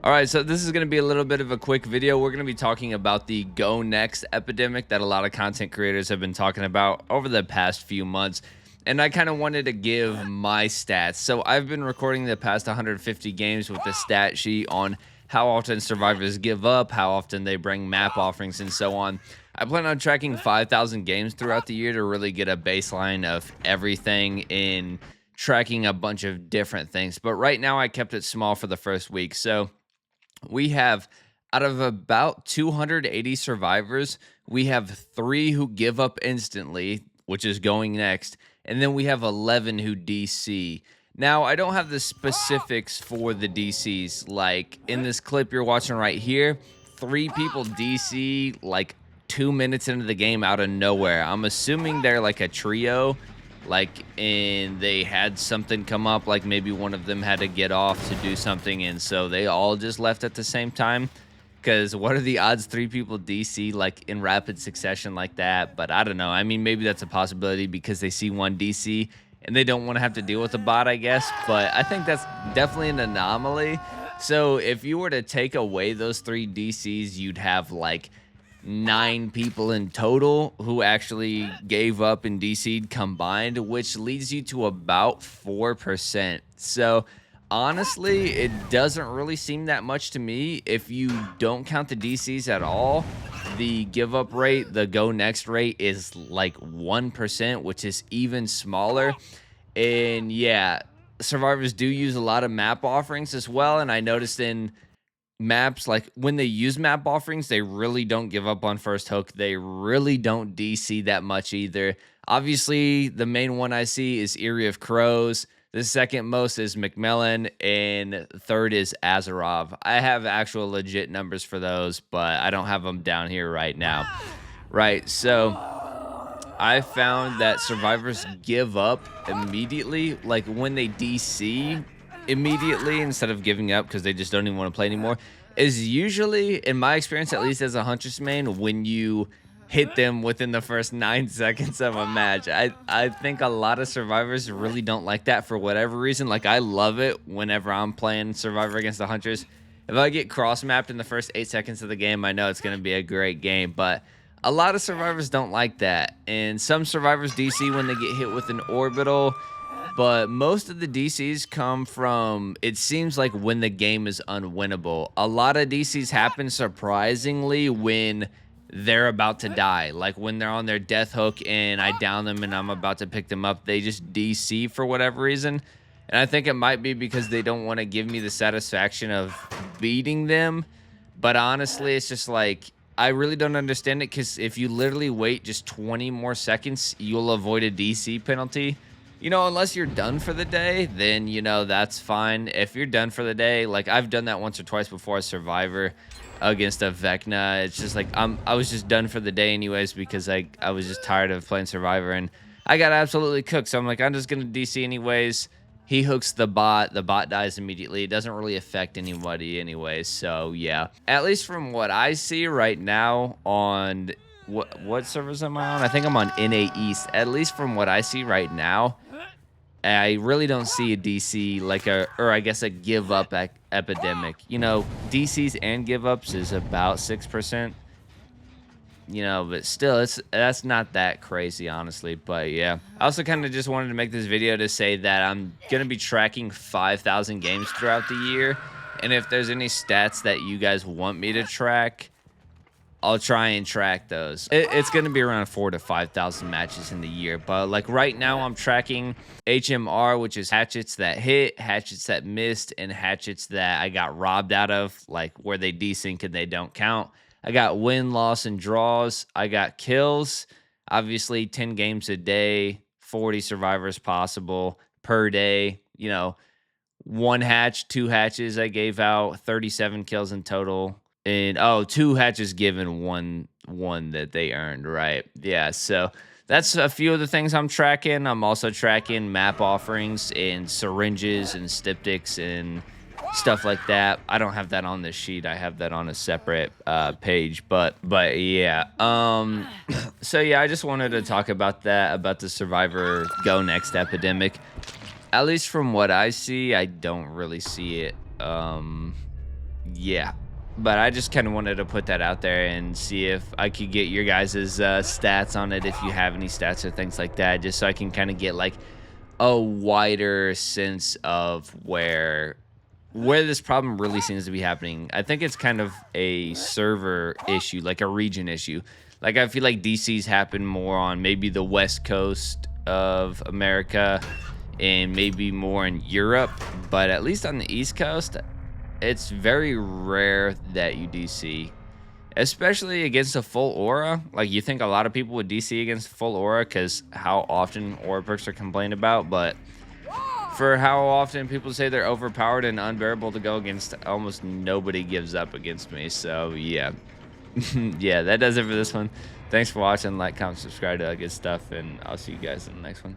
All right, so this is going to be a little bit of a quick video. We're going to be talking about the Go Next epidemic that a lot of content creators have been talking about over the past few months. And I kind of wanted to give my stats. So I've been recording the past 150 games with the stat sheet on how often survivors give up, how often they bring map offerings, and so on. I plan on tracking 5,000 games throughout the year to really get a baseline of everything in tracking a bunch of different things. But right now I kept it small for the first week. So we have, out of about 280 survivors, we have 3 who give up instantly, which is going next, and then we have 11 who DC. Now, I don't have the specifics for the DCs. Like, in this clip you're watching right here, 3 people DC, like, 2 minutes into the game out of nowhere. I'm assuming they're, like, a trio, and they had something come up, like maybe one of them had to get off to do something, and so they all just left at the same time. Because what are the odds 3 people DC like in rapid succession like that? But I don't know. I mean, maybe that's a possibility because they see one DC and they don't want to have to deal with a bot, I guess. But I think that's definitely an anomaly. So if you were to take away those 3 DCs, you'd have like 9 people in total who actually gave up and DC'd combined, which leads you to about 4%. So honestly, it doesn't really seem that much to me. If you don't count the DCs at all, the give up rate, the go next rate is like 1%, which is even smaller. And yeah, survivors do use a lot of map offerings as well. And I noticed in maps, like when they use map offerings, they really don't give up on first hook. They really don't DC that much either. Obviously, the main one I see is Eyrie of Crows. The second most is McMillan, and third is Azarov. I have actual legit numbers for those, but I don't have them down here right now. Right, so I found that survivors give up immediately, like when they DC immediately instead of giving up because they just don't even want to play anymore, is usually, in my experience, at least as a Huntress main, when you hit them within the first 9 seconds of a match. I think a lot of survivors really don't like that for whatever reason. Like, I love it whenever I'm playing Survivor against the Huntress. If I get cross-mapped in the first 8 seconds of the game, I know it's going to be a great game, but a lot of survivors don't like that. And some survivors DC when they get hit with an orbital, but most of the DCs come from, it seems like, when the game is unwinnable. A lot of DCs happen surprisingly when they're about to die, like when they're on their death hook and I down them and I'm about to pick them up. They just DC for whatever reason, and I think it might be because they don't want to give me the satisfaction of beating them. But honestly, it's just like, I really don't understand it, because if you literally wait just 20 more seconds, you'll avoid a DC penalty. You know, unless you're done for the day, then, you know, that's fine. If you're done for the day, like I've done that once or twice before as Survivor against a Vecna. It's just like I was just done for the day anyways, because I was just tired of playing Survivor and I got absolutely cooked. So I'm like, I'm just going to DC anyways. He hooks the bot dies immediately. It doesn't really affect anybody anyways. So yeah, at least from what I see right now on what servers am I on? I think I'm on NA East. At least from what I see right now, I really don't see a DC like or I guess a give up epidemic. You know, DCs and give ups is about 6%. You know, but still, that's not that crazy, honestly. But yeah, I also kind of just wanted to make this video to say that I'm gonna be tracking 5,000 games throughout the year, and if there's any stats that you guys want me to track, I'll try and track those. It's going to be around 4,000 to 5,000 matches in the year. But like right now, I'm tracking HMR, which is hatchets that hit, hatchets that missed, and hatchets that I got robbed out of, like where they desync and they don't count. I got win, loss, and draws. I got kills. Obviously, 10 games a day, 40 survivors possible per day. You know, 1 hatch, 2 hatches I gave out, 37 kills in total. And 2 hatches given, one that they earned, right? Yeah, so that's a few of the things I'm tracking. I'm also tracking map offerings and syringes and styptics and stuff like that. I don't have that on this sheet. I have that on a separate page. But yeah. So yeah, I just wanted to talk about that, about the Survivor Go Next epidemic. At least from what I see, I don't really see it Yeah. But I just kind of wanted to put that out there and see if I could get your guys' stats on it, if you have any stats or things like that, just so I can kind of get like a wider sense of where this problem really seems to be happening. I think it's kind of a server issue, like a region issue. Like I feel like DC's happen more on maybe the west coast of America and maybe more in Europe, but at least on the East Coast, it's very rare that you DC, especially against a full aura. Like you think a lot of people would DC against full aura because how often aura perks are complained about, but for how often people say they're overpowered and unbearable to go against, almost nobody gives up against me. So yeah, yeah, that does it for this one. Thanks for watching. Like, comment, subscribe to all good stuff, and I'll see you guys in the next one.